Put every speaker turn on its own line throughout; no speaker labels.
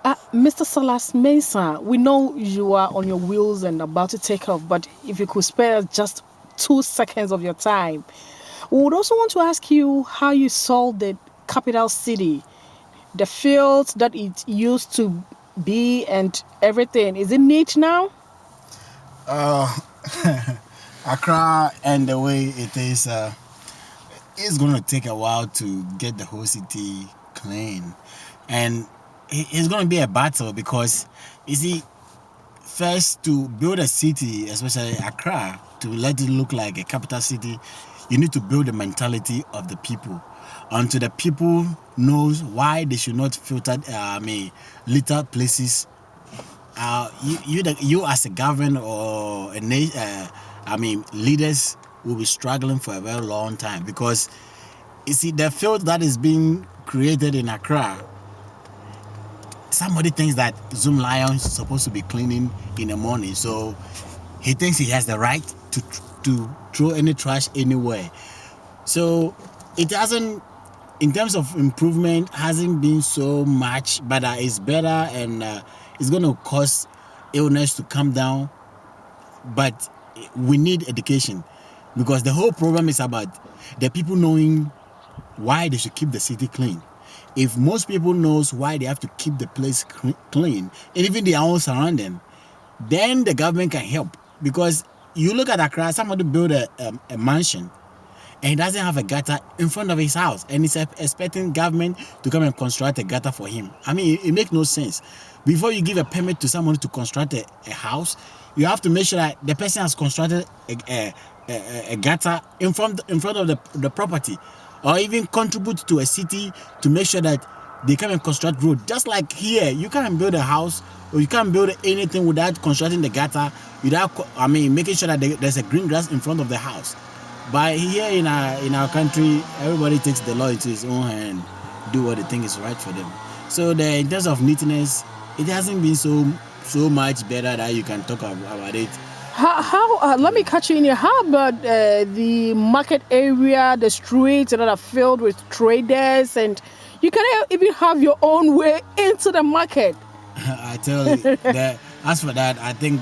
Mr. Sallas-Mensah, we know you are on your wheels and about to take off, but if you could spare just 2 seconds of your time, we would also want to ask you how you saw the capital city, the fields that it used to be, and everything. Is it neat now?
Uh, Accra and the way it is, it's going to take a while to get the whole city clean. And it's going to be a battle because, you see, first to build a city, especially Accra, to let it look like a capital city, you need to build the mentality of the people. Until the people knows why they should not filter, litter places. You as a government or a leaders will be struggling for a very long time because you see the field that is being created in Accra. Somebody thinks that Zoom Lion is supposed to be cleaning in the morning, so he thinks he has the right to throw any trash anywhere. So it hasn't, in terms of improvement, hasn't been so much, but it's better and it's going to cause illness to come down. But we need education because the whole problem is about the people knowing why they should keep the city clean. If most people knows why they have to keep the place clean and even their own surrounding, then the government can help. Because you look at Accra, somebody built a mansion and he doesn't have a gutter in front of his house and he's expecting government to come and construct a gutter for him. I mean, it makes no sense. Before you give a permit to someone to construct a house, you have to make sure that the person has constructed a gutter in front of the property, or even contribute to a city to make sure that they come and construct road. Just like here, you can't build a house or you can't build anything without constructing the gutter, without making sure that there's a green grass in front of the house. But here in our country, everybody takes the law into his own hand, do what they think is right for them. So in terms of neatness, it hasn't been so much better that you can talk about it.
Let me catch you in here. How about the market area, the streets that are filled with traders, and you can even have your own way into the market?
I tell you that as for that, I think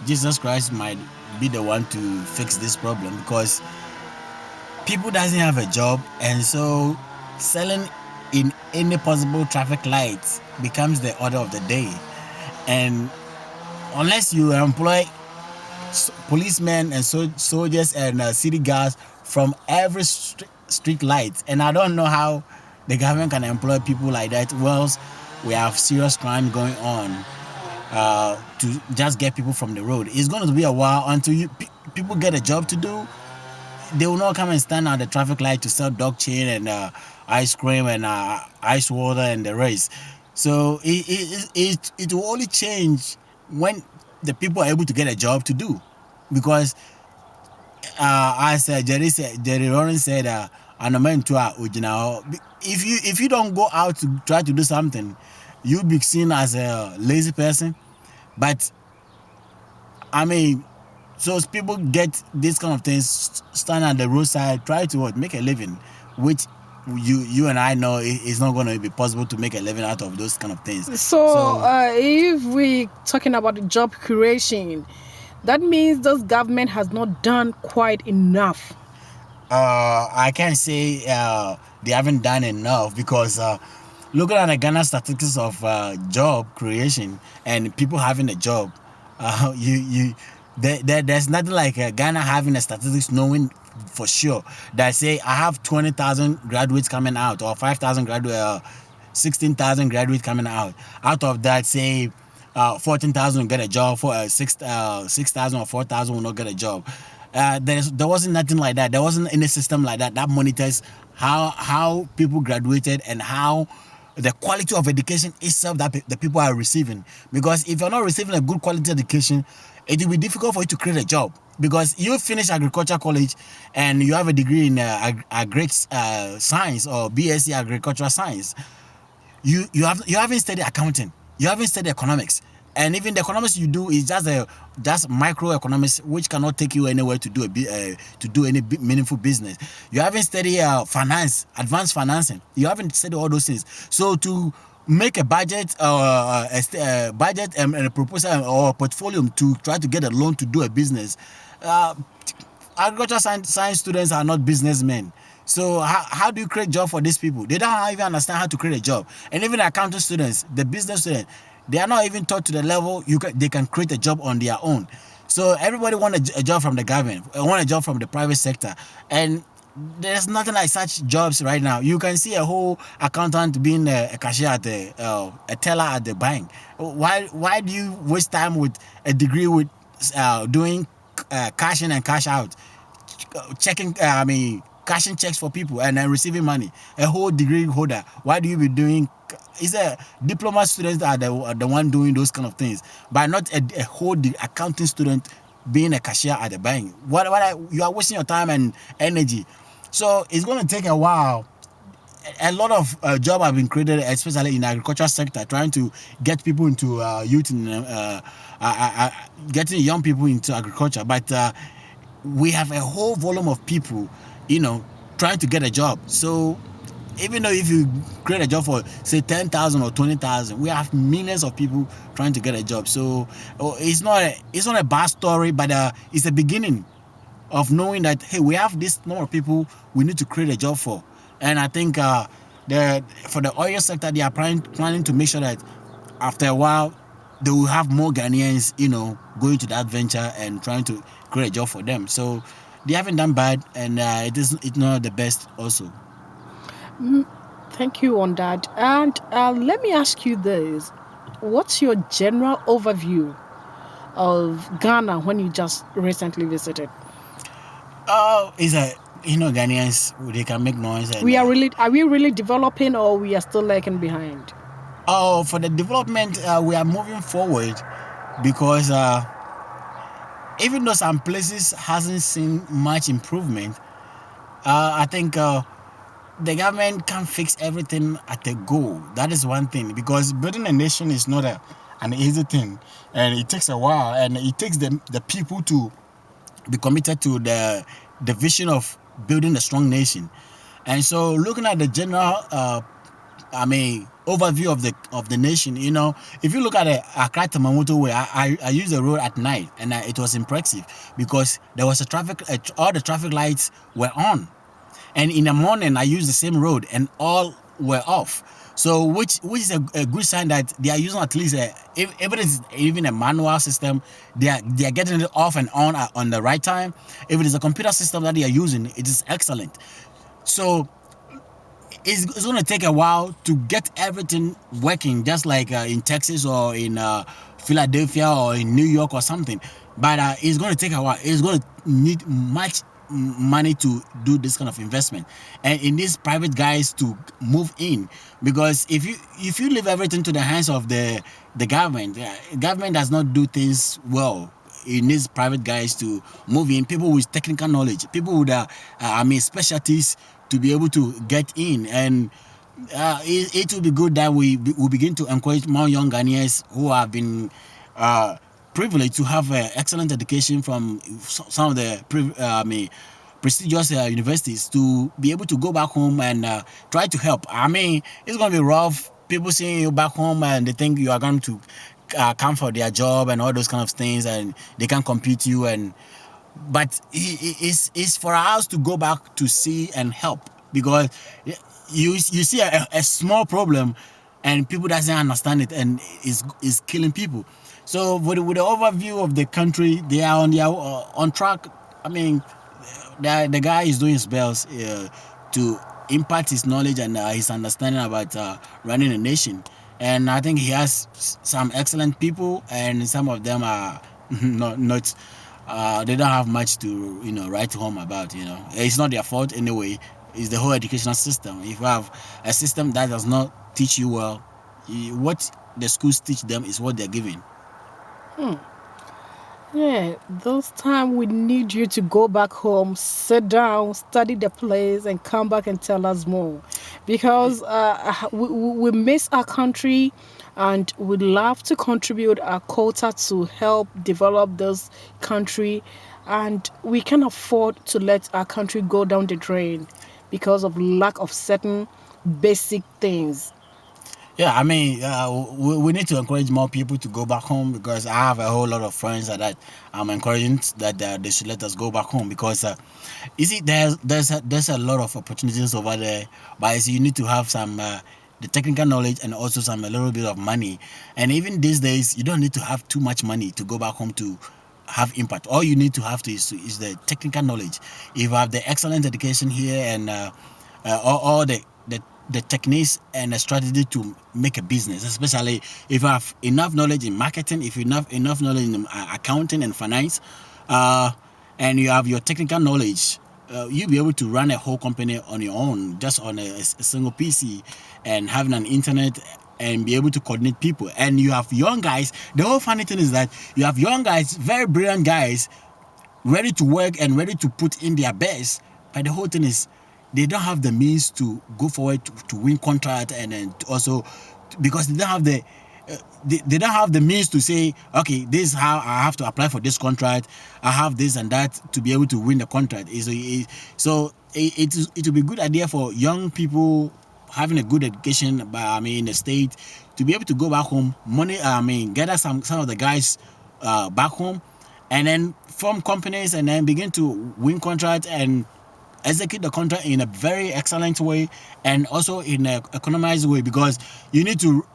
Jesus Christ might be the one to fix this problem because people doesn't have a job, and so selling in any possible traffic lights becomes the order of the day. And unless you employ policemen and soldiers and city guards from every street light, and I don't know how the government can employ people like that whilst we have serious crime going on to just get people from the road. It's going to be a while until people get a job to do. They will not come and stand at the traffic light to sell dog chain and ice cream and ice water and the rest. So it will only change when the people are able to get a job to do, because as Jerry Lawrence said, if you don't go out to try to do something, you'll be seen as a lazy person. But so people get these kind of things, stand at the roadside, try to make a living, which you and I know it's not going to be possible to make a living out of those kind of things.
So if we talking about job creation, that means this government has not done quite enough.
I can't say they haven't done enough because looking at the Ghana statistics of job creation and people having a job, there's nothing like Ghana having a statistics knowing for sure that say I have 20,000 graduates coming out, or 5,000 graduates, 16,000 graduates coming out. Out of that, say 14,000 will get a job, for 6,000 or 4,000 will not get a job. There wasn't nothing like that. There wasn't any system like that monitors how people graduated and how the quality of education itself that the people are receiving. Because if you're not receiving a good quality education, it will be difficult for you to create a job. Because you finish agriculture college and you have a degree in agri science or BSc agricultural science, you haven't studied accounting, you haven't studied economics, and even the economics you do is just microeconomics, which cannot take you anywhere to do any meaningful business. You haven't studied finance, advanced financing. You haven't studied all those things. So to make a budget budget and a proposal or a portfolio to try to get a loan to do a business. Uh, Agriculture science students are not businessmen. So how do you create job for these people? They don't even understand how to create a job. And even accounting students, the business students, they are not even taught to the level they can create a job on their own. So everybody want a job from the government, want a job from the private sector, and there's nothing like such jobs right now. You can see a whole accountant being a cashier at a teller at the bank. Why do you waste time with a degree with doing cash in and cash out, checking cashing checks for people and then receiving money? A whole degree holder, why do you be doing? Is a diploma students that are the one doing those kind of things, but not a whole accounting student being a cashier at the bank. You are wasting your time and energy. So it's going to take a while. A lot of jobs have been created, especially in the agriculture sector, trying to get people into youth in getting young people into agriculture. But we have a whole volume of people, trying to get a job. So even though if you create a job for say 10,000 or 20,000, we have millions of people trying to get a job. So it's not a bad story, but it's the beginning of knowing that, hey, we have this number of people we need to create a job for. And I think for the oil sector, they are planning to make sure that after a while they will have more Ghanaians, going to that venture and trying to create a job for them. So they haven't done bad, and it's not the best also.
Thank you on that. And let me ask you this. What's your general overview of Ghana when you just recently visited?
Is a Ghanaians, they can make noise and
Are we really developing, or we are still lagging behind?
for the development, we are moving forward because even though some places hasn't seen much improvement, I think the government can't fix everything at a go. That is one thing, because building a nation is not an easy thing, and it takes a while, and it takes the people to be committed to the vision of building a strong nation. And so, looking at the general overview of the nation, if you look at the Accra to Mamuto way, I used the road at night, and it was impressive because there was all the traffic lights were on, and in the morning I used the same road and all were off. So which is a good sign that they are using at least if it is even a manual system, they are getting it off and on the right time. If it is a computer system that they are using, it is excellent. So it's going to take a while to get everything working, just like in Texas or in Philadelphia or in New York or something. But it's going to take a while. It's going to need much money to do this kind of investment, and in these private guys to move in, because if you leave everything to the hands of the government, government does not do things well. It needs private guys to move in, people with technical knowledge, people with specialties to be able to get in. And it will be good that we begin to encourage more young Ghanaians who have been privileged to have excellent education from some of the prestigious universities, to be able to go back home and try to help. It's going to be rough. People seeing you back home and they think you are going to come for their job and all those kind of things, and they can compete you. But it's for us to go back to see and help, because you see a small problem and people doesn't understand it, and is killing people. So with the overview of the country, they are on track. The guy is doing his best to impart his knowledge and his understanding about running a nation. And I think he has some excellent people, and some of them are not they don't have much to write home about. It's not their fault anyway. It's the whole educational system. If you have a system that does not teach you well, what the schools teach them is what they're giving.
Yeah, this time we need you to go back home, sit down, study the place, and come back and tell us more. Because we miss our country, and we'd love to contribute our quota to help develop this country. And we can afford to let our country go down the drain because of lack of certain basic things.
Yeah, I mean, we need to encourage more people to go back home, because I have a whole lot of friends that I'm encouraging that they should let us go back home, because you see, there's a lot of opportunities over there, but you see, you need to have some the technical knowledge, and also some a little bit of money. And even these days, you don't need to have too much money to go back home to have impact. All you need to have is the technical knowledge. If you have the excellent education here, and all the techniques and the strategy to make a business, especially if you have enough knowledge in marketing, if you have enough knowledge in accounting and finance, uh, and you have your technical knowledge, you'll be able to run a whole company on your own, just on a single PC, and having an internet, and be able to coordinate people. And you have young guys. The whole funny thing is that you have young guys, very brilliant guys, ready to work and ready to put in their best. But the whole thing is, they don't have the means to go forward to win contract, and then also because they don't have they don't have the means to say, okay, this is how I have to apply for this contract. I have this and that to be able to win the contract. It will be a good idea for young people having a good education, but I mean in the state, to be able to go back home, money. I mean, gather some of the guys back home, and then form companies, and then begin to win contracts and execute the contract in a very excellent way, and also in an economized way, because you need to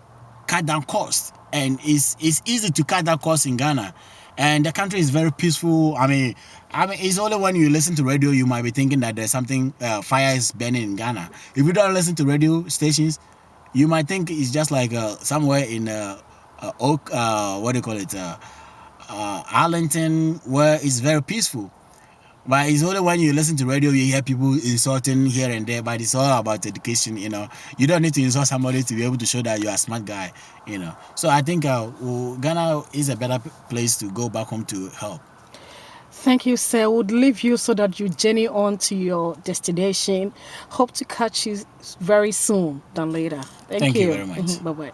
cut down costs, and it's easy to cut down costs in Ghana, and the country is very peaceful. I mean, it's only when you listen to radio you might be thinking that there's something fire is burning in Ghana. If you don't listen to radio stations, you might think it's just like somewhere in Oak, what do you call it, Arlington, where it's very peaceful. But it's only when you listen to radio you hear people insulting here and there. But it's all about education, you know. You don't need to insult somebody to be able to show that you're a smart guy, you know. So I think Ghana is a better place to go back home to help.
Thank you, sir. Would leave you so that you journey on to your destination. Hope to catch you very soon than later. Thank
Thank you
you.
very much.
Bye bye.